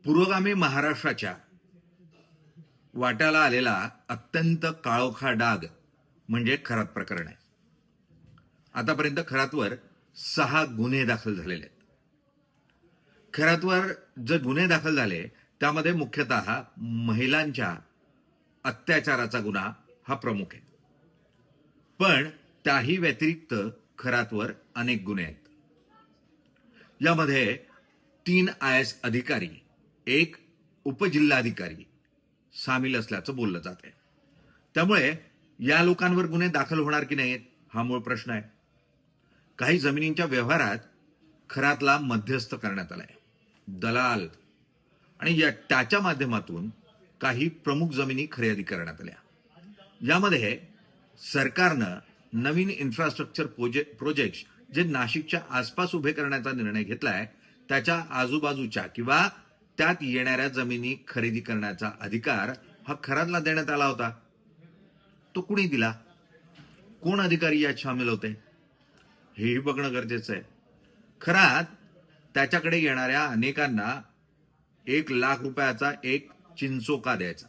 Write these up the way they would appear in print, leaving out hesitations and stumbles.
पुरोगामी महाराष्ट्राच्या वाट्याला आलेला अत्यंत काळोखा डाग म्हणजे खरात प्रकरण आहे. आतापर्यंत खरातवर 6 गुन्हे दाखल झालेले आहेत. खरातवर जे गुन्हे दाखल झाले त्यामध्ये मुख्यतः महिलांच्या अत्याचाराचा गुन्हा हा प्रमुख आहे. पण त्याही व्यतिरिक्त खरातवर अनेक गुन्हे आहेत. यामध्ये 3 IAS अधिकारी, 1 उपजिल्हाधिकारी सामील असल्याचं बोललं जात आहे. त्यामुळे या लोकांवर गुन्हे दाखल होणार की नाहीत हा मूळ प्रश्न आहे. काही जमिनींच्या व्यवहारात खरातला मध्यस्थ करण्यात आलाय, दलाल, आणि त्याच्या माध्यमातून काही प्रमुख जमिनी खरेदी करण्यात आल्या. यामध्ये सरकारनं नवीन इन्फ्रास्ट्रक्चर प्रोजेक्ट जे नाशिकच्या आसपास उभे करण्याचा निर्णय घेतलाय त्याच्या आजूबाजूच्या किंवा त्यात येणाऱ्या जमिनी खरेदी करण्याचा अधिकार हा खरातला देण्यात आला होता. तो कुणी दिला, कोण अधिकारी यात सामील होते हेही बघणं गरजेचं आहे. खरात त्याच्याकडे येणाऱ्या अनेकांना 1 लाख रुपयाचा एक चिंचोका द्यायचा.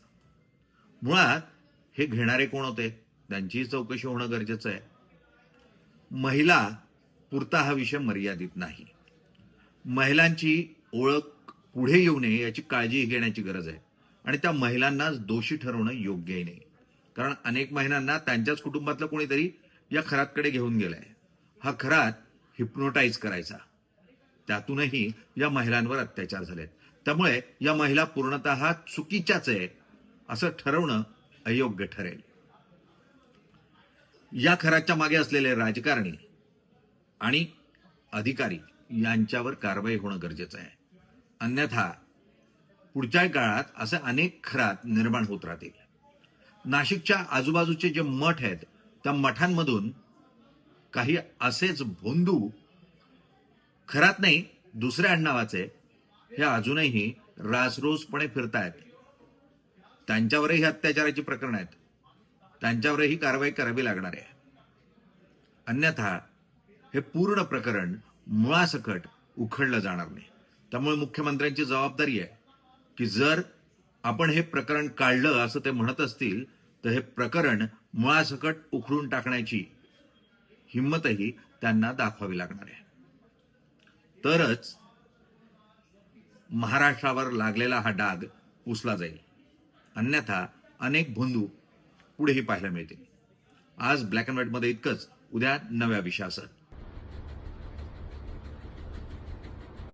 मुळात हे घेणारे कोण होते त्यांचीही चौकशी होणं गरजेचं आहे. महिला पुरता हा विषय मर्यादित नाही. महिलांची ओळख पुढे येऊ नये याची काळजी घेण्याची गरज आहे. आणि त्या महिलांनाच दोषी ठरवणं योग्यही नाही. कारण अनेक महिलांना त्यांच्याच कुटुंबातलं कोणीतरी या खरातकडे घेऊन गेलाय. हा खरात हिप्नोटाईज करायचा. त्यातूनही या महिलांवर अत्याचार झालेत. त्यामुळे या महिला पूर्णतः चुकीच्याच आहे असं ठरवणं अयोग्य ठरेल. या खराच्या मागे असलेले राजकारणी आणि अधिकारी यांच्यावर कारवाई होणं गरजेचं आहे. अन्यथा पुढच्या काळात असे अनेक खरात निर्माण होत राहतील. नाशिकच्या आजूबाजूचे जे मठ आहेत त्या मठांमधून काही असेच भोंदू, खरात नाही दुसऱ्या आडनावाचे, हे अजूनही रासरोसपणे फिरतायत. त्यांच्यावरही अत्याचाराची प्रकरण आहेत. त्यांच्यावरही कारवाई करावी लागणार आहे. अन्यथा हे पूर्ण प्रकरण मुळासकट उखडलं जाणार नाही. त्यामुळे मुख्यमंत्र्यांची जबाबदारी आहे की जर आपण हे प्रकरण काढलं असं ते म्हणत असतील तर हे प्रकरण मुळासकट उखडून टाकण्याची हिंमतही त्यांना दाखवावी लागणार आहे. तरच महाराष्ट्रावर लागलेला हा डाग पुसला जाईल. अन्यथा अनेक भोंदू पुढेही पाहायला मिळतील. आज ब्लॅक अँड व्हाईट मध्ये इतकंच. उद्या नव्या विषयासह.